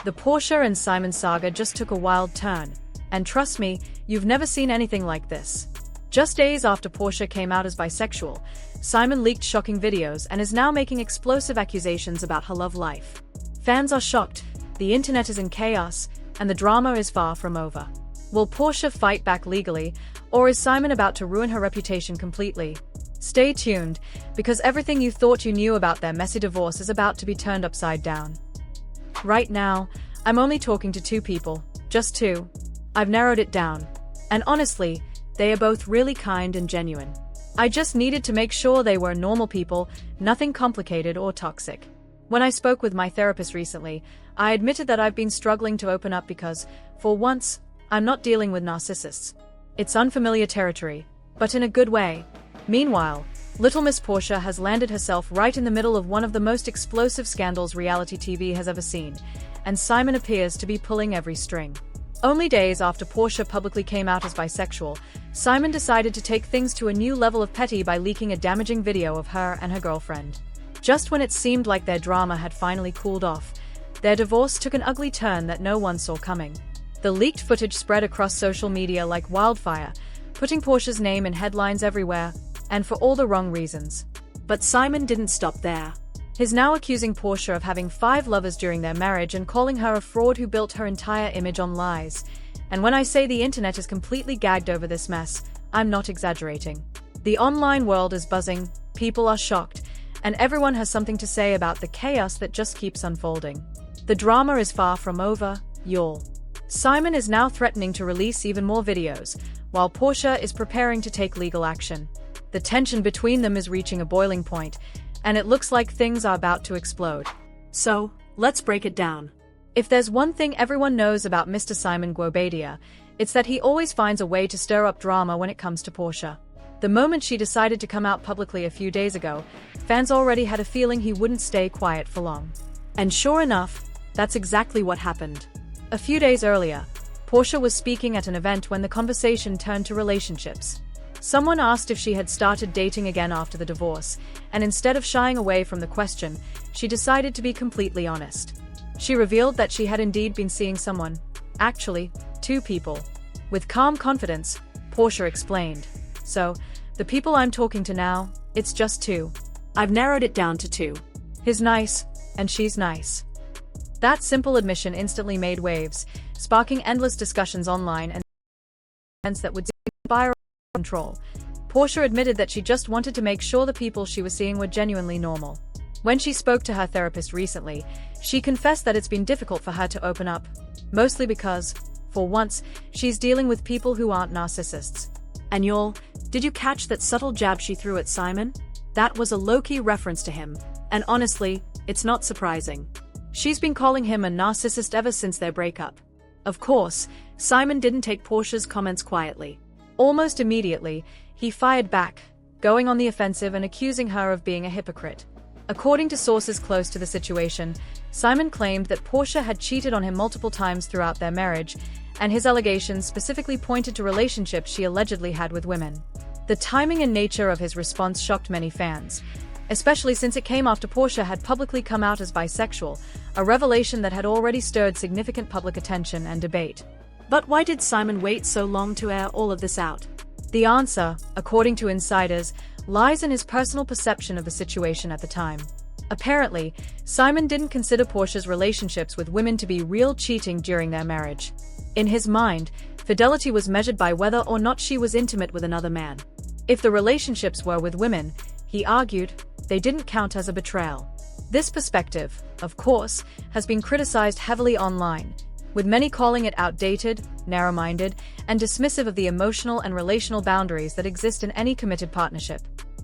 The Porsha and Simon saga just took a wild turn. And trust me, you've never seen anything like this. Just days after Porsha came out as bisexual, Simon leaked shocking videos and is now making explosive accusations about her love life. Fans are shocked, the internet is in chaos, and the drama is far from over. Will Porsha fight back legally, or is Simon about to ruin her reputation completely? Stay tuned, because everything you thought you knew about their messy divorce is about to be turned upside down. Right now, I'm only talking to two people, just two. I've narrowed it down. And honestly, they are both really kind and genuine. I just needed to make sure they were normal people, nothing complicated or toxic. When I spoke with my therapist recently, I admitted that I've been struggling to open up because, for once, I'm not dealing with narcissists. It's unfamiliar territory, but in a good way. Meanwhile, Little Miss Porsha has landed herself right in the middle of one of the most explosive scandals reality TV has ever seen, and Simon appears to be pulling every string. Only days after Porsha publicly came out as bisexual, Simon decided to take things to a new level of petty by leaking a damaging video of her and her girlfriend. Just when it seemed like their drama had finally cooled off, their divorce took an ugly turn that no one saw coming. The leaked footage spread across social media like wildfire, putting Porsha's name in headlines everywhere, and for all the wrong reasons. But Simon didn't stop there. He's now accusing Porsha of having 5 lovers during their marriage and calling her a fraud who built her entire image on lies. And when I say the internet is completely gagged over this mess, I'm not exaggerating. The online world is buzzing, people are shocked, and everyone has something to say about the chaos that just keeps unfolding. The drama is far from over, y'all. Simon is now threatening to release even more videos, while Porsha is preparing to take legal action. The tension between them is reaching a boiling point, and it looks like things are about to explode. So, let's break it down. If there's one thing everyone knows about Mr. Simon Guobadia, it's that he always finds a way to stir up drama when it comes to Porsha. The moment she decided to come out publicly a few days ago, fans already had a feeling he wouldn't stay quiet for long. And sure enough, that's exactly what happened. A few days earlier, Porsha was speaking at an event when the conversation turned to relationships. Someone asked if she had started dating again after the divorce, and instead of shying away from the question, she decided to be completely honest. She revealed that she had indeed been seeing someone. Actually, 2 people. With calm confidence, Porsha explained. So, the people I'm talking to now, it's just 2. I've narrowed it down to 2. He's nice, and she's nice. That simple admission instantly made waves, sparking endless discussions online and that would spiral control. Porsha admitted that she just wanted to make sure the people she was seeing were genuinely normal. When she spoke to her therapist recently, she confessed that it's been difficult for her to open up, mostly because, for once, she's dealing with people who aren't narcissists. And y'all, did you catch that subtle jab she threw at Simon? That was a low-key reference to him, and honestly, it's not surprising. She's been calling him a narcissist ever since their breakup. Of course, Simon didn't take Porsha's comments quietly. Almost immediately, he fired back, going on the offensive and accusing her of being a hypocrite. According to sources close to the situation, Simon claimed that Porsha had cheated on him multiple times throughout their marriage, and his allegations specifically pointed to relationships she allegedly had with women. The timing and nature of his response shocked many fans, especially since it came after Porsha had publicly come out as bisexual, a revelation that had already stirred significant public attention and debate. But why did Simon wait so long to air all of this out? The answer, according to insiders, lies in his personal perception of the situation at the time. Apparently, Simon didn't consider Porsha's relationships with women to be real cheating during their marriage. In his mind, fidelity was measured by whether or not she was intimate with another man. If the relationships were with women, he argued, they didn't count as a betrayal. This perspective, of course, has been criticized heavily online, with many calling it outdated, narrow-minded, and dismissive of the emotional and relational boundaries that exist in any committed partnership.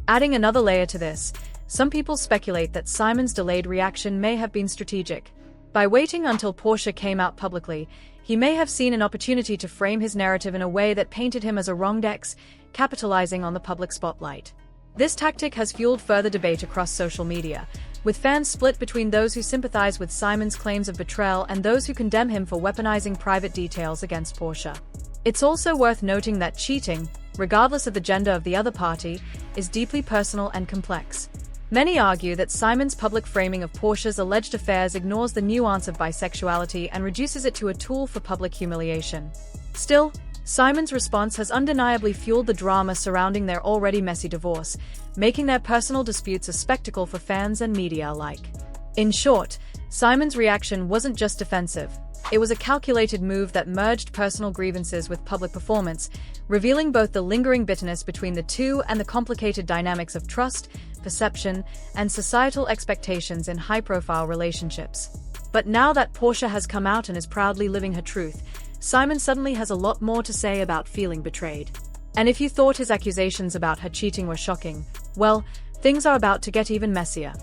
Adding another layer to this, some people speculate that Simon's delayed reaction may have been strategic. By waiting until Porsha came out publicly, he may have seen an opportunity to frame his narrative in a way that painted him as a wronged ex, capitalizing on the public spotlight. This tactic has fueled further debate across social media, with fans split between those who sympathize with Simon's claims of betrayal and those who condemn him for weaponizing private details against Porsha. It's also worth noting that cheating, regardless of the gender of the other party, is deeply personal and complex. Many argue that Simon's public framing of Porsha's alleged affairs ignores the nuance of bisexuality and reduces it to a tool for public humiliation. Still, Simon's response has undeniably fueled the drama surrounding their already messy divorce, making their personal disputes a spectacle for fans and media alike. In short, Simon's reaction wasn't just defensive. It was a calculated move that merged personal grievances with public performance, revealing both the lingering bitterness between the two and the complicated dynamics of trust, perception, and societal expectations in high-profile relationships. But now that Porsha has come out and is proudly living her truth, Simon suddenly has a lot more to say about feeling betrayed. And if you thought his accusations about her cheating were shocking, well, things are about to get even messier.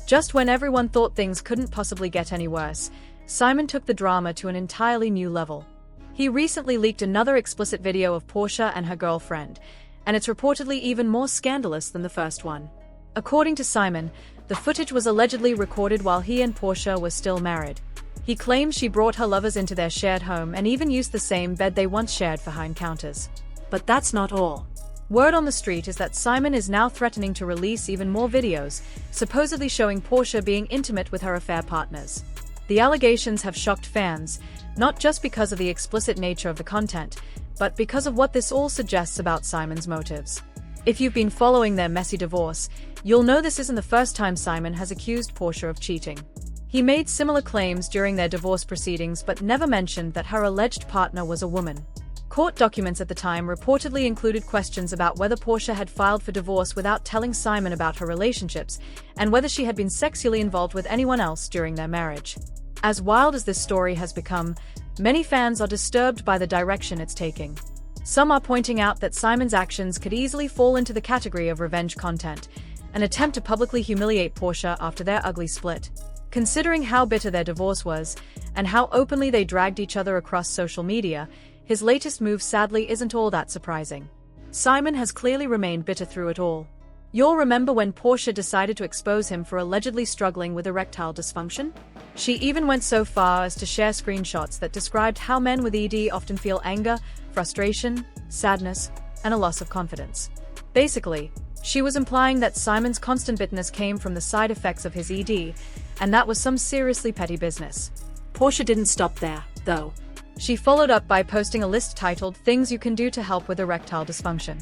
Just when everyone thought things couldn't possibly get any worse, Simon took the drama to an entirely new level. He recently leaked another explicit video of Porsha and her girlfriend, and it's reportedly even more scandalous than the first one. According to Simon, the footage was allegedly recorded while he and Porsha were still married. He claims she brought her lovers into their shared home and even used the same bed they once shared for her encounters. But that's not all. Word on the street is that Simon is now threatening to release even more videos, supposedly showing Porsha being intimate with her affair partners. The allegations have shocked fans, not just because of the explicit nature of the content, but because of what this all suggests about Simon's motives. If you've been following their messy divorce, you'll know this isn't the first time Simon has accused Porsha of cheating. He made similar claims during their divorce proceedings but never mentioned that her alleged partner was a woman. Court documents at the time reportedly included questions about whether Porsha had filed for divorce without telling Simon about her relationships, and whether she had been sexually involved with anyone else during their marriage. As wild as this story has become, many fans are disturbed by the direction it's taking. Some are pointing out that Simon's actions could easily fall into the category of revenge content, an attempt to publicly humiliate Porsha after their ugly split. Considering how bitter their divorce was, and how openly they dragged each other across social media, his latest move sadly isn't all that surprising. Simon has clearly remained bitter through it all. You'll remember when Porsha decided to expose him for allegedly struggling with erectile dysfunction? She even went so far as to share screenshots that described how men with ED often feel anger, frustration, sadness, and a loss of confidence. Basically, she was implying that Simon's constant bitterness came from the side effects of his ED, and that was some seriously petty business. Porsha didn't stop there, though. She followed up by posting a list titled "Things You Can Do to Help with Erectile Dysfunction."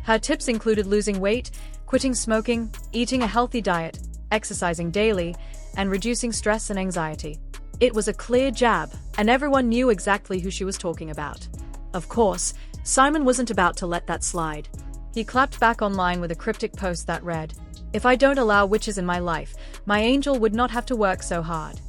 Her tips included losing weight, quitting smoking, eating a healthy diet, exercising daily, and reducing stress and anxiety. It was a clear jab, and everyone knew exactly who she was talking about. Of course, Simon wasn't about to let that slide. He clapped back online with a cryptic post that read, "If I don't allow witches in my life, my angel would not have to work so hard."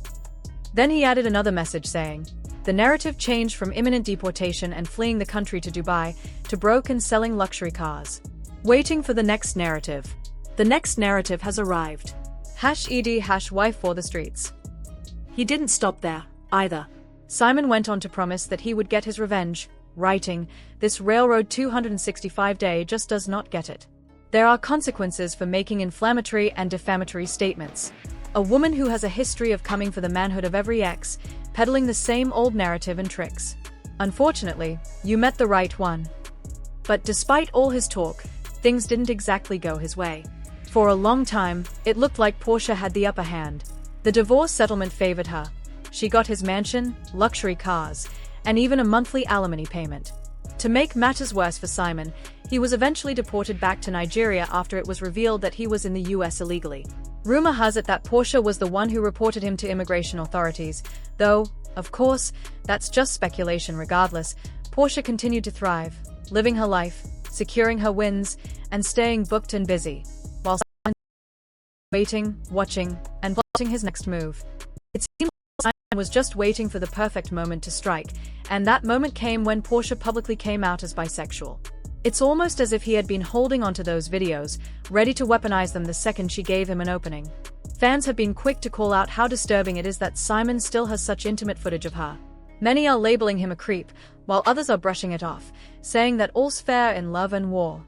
Then he added another message saying, "The narrative changed from imminent deportation and fleeing the country to Dubai, to broke and selling luxury cars. Waiting for the next narrative. The next narrative has arrived. #ED#wife for the streets." He didn't stop there, either. Simon went on to promise that he would get his revenge, writing, "This railroad 265-day just does not get it. There are consequences for making inflammatory and defamatory statements. A woman who has a history of coming for the manhood of every ex, peddling the same old narrative and tricks. Unfortunately, you met the right one." But despite all his talk, things didn't exactly go his way. For a long time, it looked like Porsha had the upper hand. The divorce settlement favored her. She got his mansion, luxury cars, and even a monthly alimony payment. To make matters worse for Simon, he was eventually deported back to Nigeria after it was revealed that he was in the US illegally. Rumor has it that Porsha was the one who reported him to immigration authorities, though, of course, that's just speculation regardless. Porsha continued to thrive, living her life, securing her wins, and staying booked and busy, while Simon waiting, watching, and plotting his next move. It seemed like Simon was just waiting for the perfect moment to strike, and that moment came when Porsha publicly came out as bisexual. It's almost as if he had been holding onto those videos, ready to weaponize them the second she gave him an opening. Fans have been quick to call out how disturbing it is that Simon still has such intimate footage of her. Many are labeling him a creep, while others are brushing it off, saying that all's fair in love and war.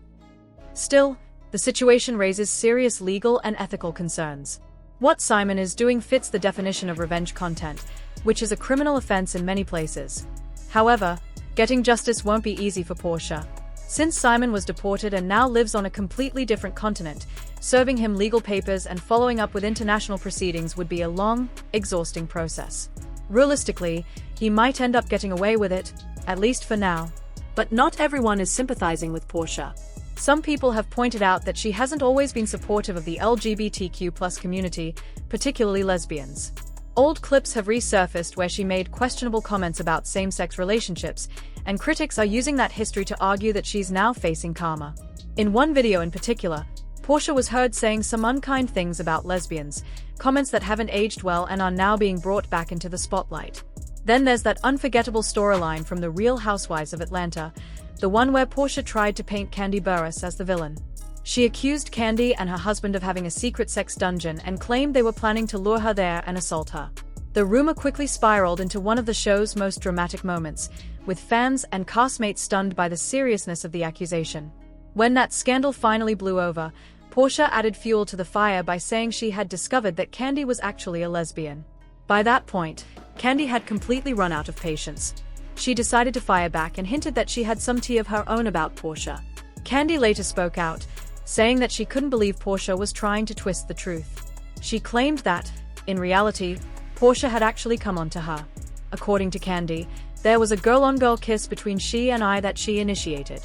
Still, the situation raises serious legal and ethical concerns. What Simon is doing fits the definition of revenge content, which is a criminal offense in many places. However, getting justice won't be easy for Porsha. Since Simon was deported and now lives on a completely different continent, serving him legal papers and following up with international proceedings would be a long, exhausting process. Realistically, he might end up getting away with it, at least for now. But not everyone is sympathizing with Porsha. Some people have pointed out that she hasn't always been supportive of the LGBTQ+ community, particularly lesbians. Old clips have resurfaced where she made questionable comments about same-sex relationships, and critics are using that history to argue that she's now facing karma. In one video in particular, Porsha was heard saying some unkind things about lesbians, comments that haven't aged well and are now being brought back into the spotlight. Then there's that unforgettable storyline from The Real Housewives of Atlanta, the one where Porsha tried to paint Kandi Burruss as the villain. She accused Kandi and her husband of having a secret sex dungeon and claimed they were planning to lure her there and assault her. The rumor quickly spiraled into one of the show's most dramatic moments, with fans and castmates stunned by the seriousness of the accusation. When that scandal finally blew over, Porsha added fuel to the fire by saying she had discovered that Kandi was actually a lesbian. By that point, Kandi had completely run out of patience. She decided to fire back and hinted that she had some tea of her own about Porsha. Kandi later spoke out, saying that she couldn't believe Porsha was trying to twist the truth. She claimed that, in reality, Porsha had actually come onto her. According to Kandi, there was a girl-on-girl kiss between she and I that she initiated.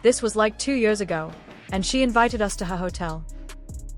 This was like 2 years ago, and she invited us to her hotel.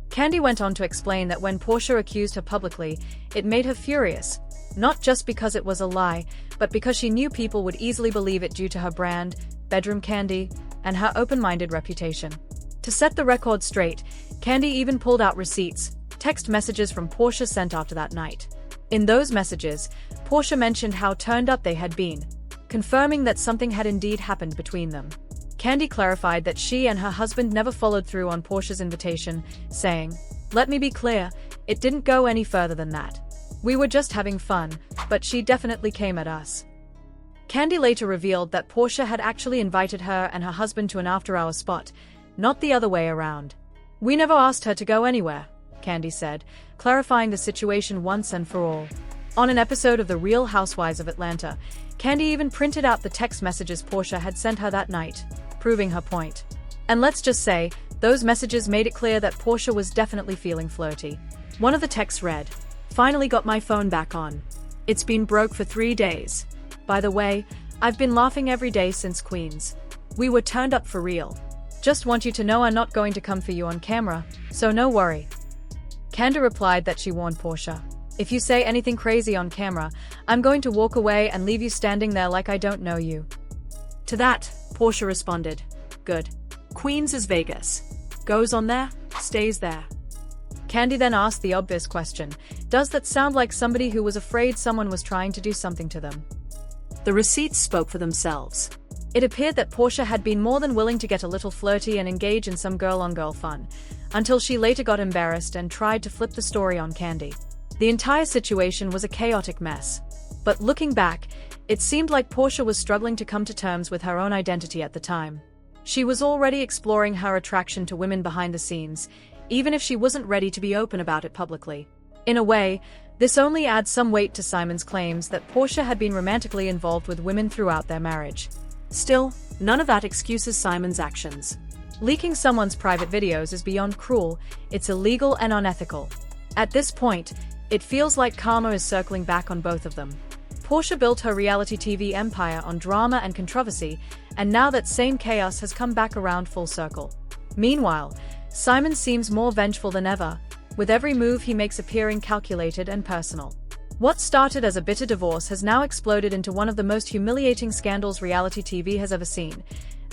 Kandi went on to explain that when Porsha accused her publicly, it made her furious, not just because it was a lie, but because she knew people would easily believe it due to her brand, Bedroom Kandi, and her open-minded reputation. To set the record straight, Kandi even pulled out receipts, text messages from Porsha sent after that night. In those messages, Porsha mentioned how turned up they had been, confirming that something had indeed happened between them. Kandi clarified that she and her husband never followed through on Porsha's invitation, saying, "Let me be clear, it didn't go any further than that. We were just having fun, but she definitely came at us." Kandi later revealed that Porsha had actually invited her and her husband to an after-hours spot, not the other way around. "We never asked her to go anywhere," Kandi said, clarifying the situation once and for all. On an episode of The Real Housewives of Atlanta, Kandi even printed out the text messages Porsha had sent her that night, proving her point. And let's just say, those messages made it clear that Porsha was definitely feeling flirty. One of the texts read, "Finally got my phone back on. It's been broke for 3 days. By the way, I've been laughing every day since Queens. We were turned up for real. Just want you to know I'm not going to come for you on camera, so no worry." Kandi replied that she warned Porsha, "If you say anything crazy on camera, I'm going to walk away and leave you standing there like I don't know you." To that, Porsha responded, "Good. Queens is Vegas. Goes on there, stays there." Kandi then asked the obvious question, does that sound like somebody who was afraid someone was trying to do something to them? The receipts spoke for themselves. It appeared that Porsha had been more than willing to get a little flirty and engage in some girl-on-girl fun, until she later got embarrassed and tried to flip the story on Kandi. The entire situation was a chaotic mess. But looking back, it seemed like Porsha was struggling to come to terms with her own identity at the time. She was already exploring her attraction to women behind the scenes, even if she wasn't ready to be open about it publicly. In a way, this only adds some weight to Simon's claims that Porsha had been romantically involved with women throughout their marriage. Still, none of that excuses Simon's actions. Leaking someone's private videos is beyond cruel, it's illegal and unethical. At this point, it feels like karma is circling back on both of them. Porsha built her reality TV empire on drama and controversy, and now that same chaos has come back around full circle. Meanwhile, Simon seems more vengeful than ever, with every move he makes appearing calculated and personal. What started as a bitter divorce has now exploded into one of the most humiliating scandals reality TV has ever seen,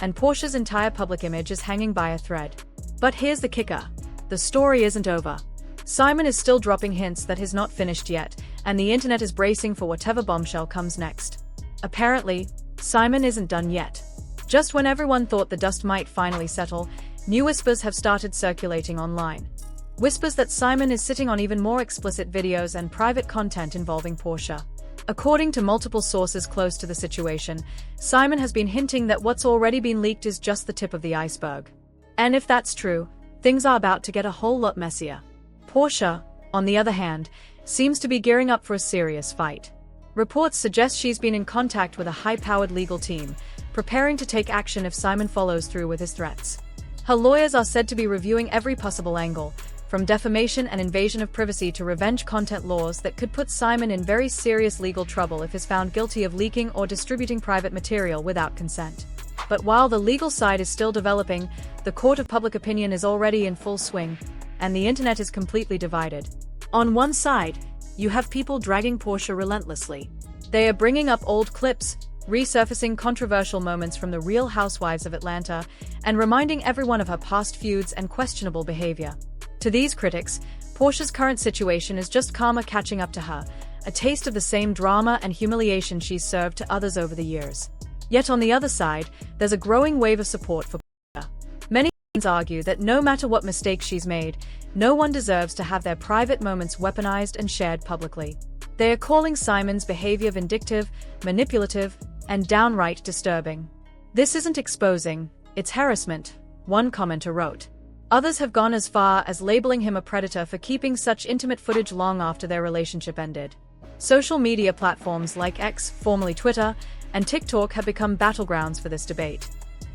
and Porsha's entire public image is hanging by a thread. But here's the kicker. The story isn't over. Simon is still dropping hints that he's not finished yet, and the internet is bracing for whatever bombshell comes next. Apparently, Simon isn't done yet. Just when everyone thought the dust might finally settle, new whispers have started circulating online. Whispers that Simon is sitting on even more explicit videos and private content involving Porsha. According to multiple sources close to the situation, Simon has been hinting that what's already been leaked is just the tip of the iceberg. And if that's true, things are about to get a whole lot messier. Porsha, on the other hand, seems to be gearing up for a serious fight. Reports suggest she's been in contact with a high-powered legal team, preparing to take action if Simon follows through with his threats. Her lawyers are said to be reviewing every possible angle, from defamation and invasion of privacy to revenge content laws that could put Simon in very serious legal trouble if he's found guilty of leaking or distributing private material without consent. But while the legal side is still developing, the court of public opinion is already in full swing, and the internet is completely divided. On one side, you have people dragging Porsha relentlessly. They are bringing up old clips, resurfacing controversial moments from the Real Housewives of Atlanta, and reminding everyone of her past feuds and questionable behavior. To these critics, Porsha's current situation is just karma catching up to her, a taste of the same drama and humiliation she's served to others over the years. Yet on the other side, there's a growing wave of support for Porsha. Many fans argue that no matter what mistakes she's made, no one deserves to have their private moments weaponized and shared publicly. They are calling Simon's behavior vindictive, manipulative, and downright disturbing. "This isn't exposing, it's harassment," one commenter wrote. Others have gone as far as labeling him a predator for keeping such intimate footage long after their relationship ended. Social media platforms like X, formerly Twitter, and TikTok have become battlegrounds for this debate.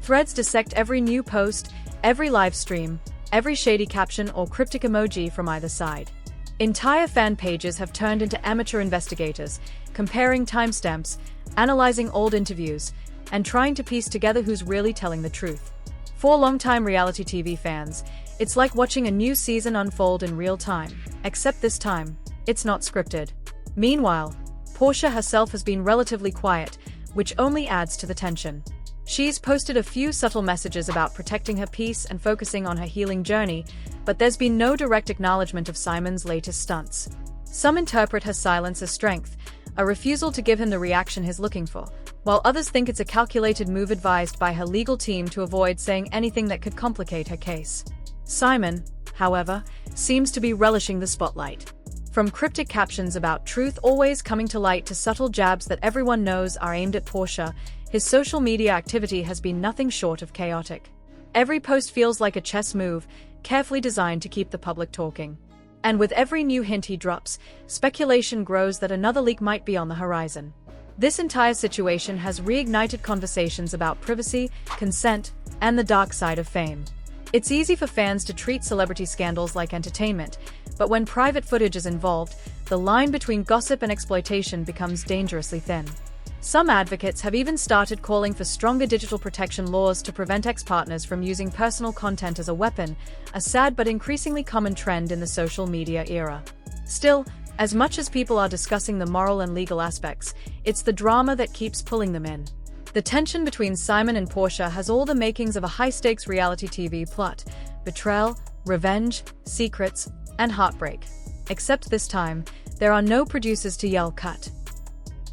Threads dissect every new post, every live stream, every shady caption or cryptic emoji from either side. Entire fan pages have turned into amateur investigators, comparing timestamps, analyzing old interviews, and trying to piece together who's really telling the truth. For longtime reality TV fans, it's like watching a new season unfold in real time, except this time, it's not scripted. Meanwhile, Porsha herself has been relatively quiet, which only adds to the tension. She's posted a few subtle messages about protecting her peace and focusing on her healing journey, but there's been no direct acknowledgement of Simon's latest stunts. Some interpret her silence as strength, a refusal to give him the reaction he's looking for, while others think it's a calculated move advised by her legal team to avoid saying anything that could complicate her case. Simon, however, seems to be relishing the spotlight. From cryptic captions about truth always coming to light to subtle jabs that everyone knows are aimed at Porsha, his social media activity has been nothing short of chaotic. Every post feels like a chess move, carefully designed to keep the public talking. And with every new hint he drops, speculation grows that another leak might be on the horizon. This entire situation has reignited conversations about privacy, consent, and the dark side of fame. It's easy for fans to treat celebrity scandals like entertainment, but when private footage is involved, the line between gossip and exploitation becomes dangerously thin. Some advocates have even started calling for stronger digital protection laws to prevent ex-partners from using personal content as a weapon, a sad but increasingly common trend in the social media era. Still, as much as people are discussing the moral and legal aspects, it's the drama that keeps pulling them in. The tension between Simon and Porsha has all the makings of a high-stakes reality TV plot: betrayal, revenge, secrets, and heartbreak. Except this time, there are no producers to yell cut.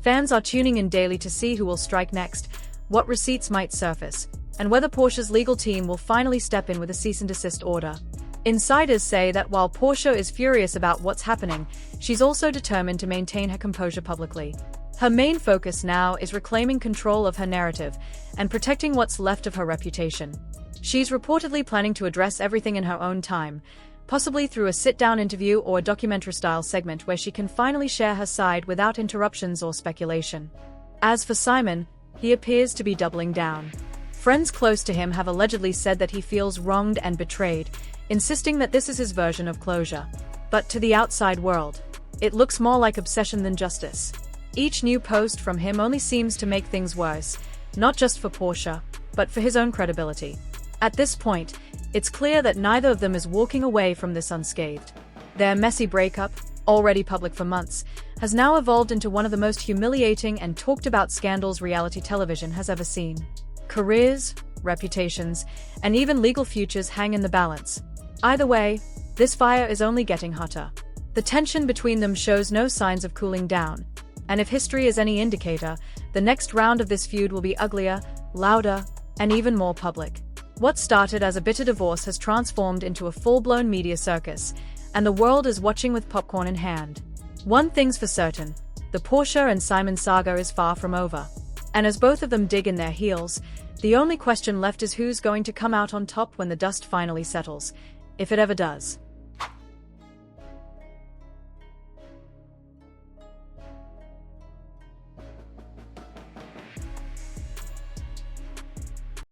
Fans are tuning in daily to see who will strike next, what receipts might surface, and whether Porsha's legal team will finally step in with a cease and desist order. Insiders say that while Porsha is furious about what's happening, she's also determined to maintain her composure publicly. Her main focus now is reclaiming control of her narrative and protecting what's left of her reputation. She's reportedly planning to address everything in her own time, possibly through a sit-down interview or a documentary-style segment where she can finally share her side without interruptions or speculation. As for Simon, he appears to be doubling down. Friends close to him have allegedly said that he feels wronged and betrayed, insisting that this is his version of closure. But to the outside world, it looks more like obsession than justice. Each new post from him only seems to make things worse, not just for Porsha, but for his own credibility. At this point, it's clear that neither of them is walking away from this unscathed. Their messy breakup, already public for months, has now evolved into one of the most humiliating and talked-about scandals reality television has ever seen. Careers, reputations, and even legal futures hang in the balance. Either way, this fire is only getting hotter. The tension between them shows no signs of cooling down, and if history is any indicator, the next round of this feud will be uglier, louder, and even more public. What started as a bitter divorce has transformed into a full-blown media circus, and the world is watching with popcorn in hand. One thing's for certain, the Porsha and Simon saga is far from over. And as both of them dig in their heels, the only question left is who's going to come out on top when the dust finally settles, if it ever does.